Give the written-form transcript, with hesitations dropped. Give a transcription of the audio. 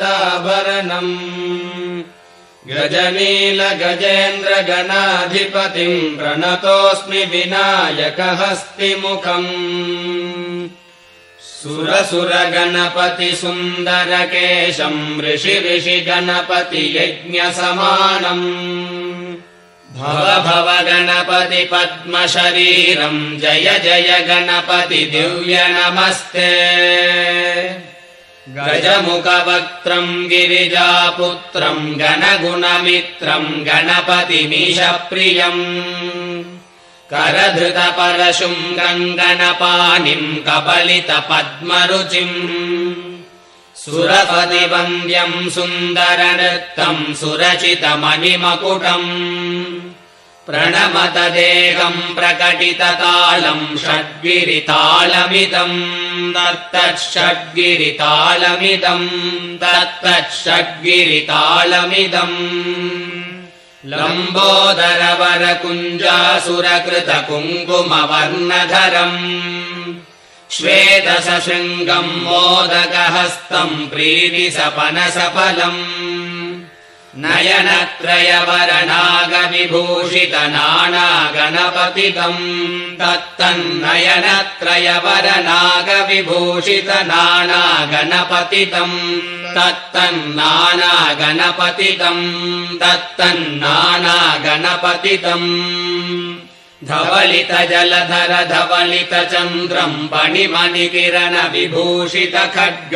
ताभरणम् गजनील गजेन्द्र गणाधिपतिम् प्रणतोऽस्मि विनायकहस्तिमुखम् सुरसुर गणपति सुन्दरकेशम् ऋषि गणपति यज्ञसमानम् भव भव गणपति पद्मशरीरम् जय जय गणपति दिव्य नमस्ते गजमुखवक्त्रम् गिरिजापुत्रम् गणगुणमित्रम् गणपतिमीशप्रियम् करधृतपरशुङ्गम् गणपानिम् कबलितपद्मरुचिम् सुरपतिवन्द्यम् सुन्दरनृत्तम् सुरचितमणिमकुटम् प्रणमत देहम् प्रकटिततालम् षड्गिरितालमिदम् तत्तच्छड्गिरितालमिदम् लम्बोदरवरकुञ्जासुरकृतकुङ्कुमवर्णधरम् श्वेतसशृङ्गम् मोदकहस्तम् प्रीतिसपनसफलम् नयनत्रयवरनागविभूषितनानागणपतितम् तत्तन्नानागणपतितम् धवलित जलधर धवलित चन्द्रम् पणिमणिकिरण विभूषित खड्ग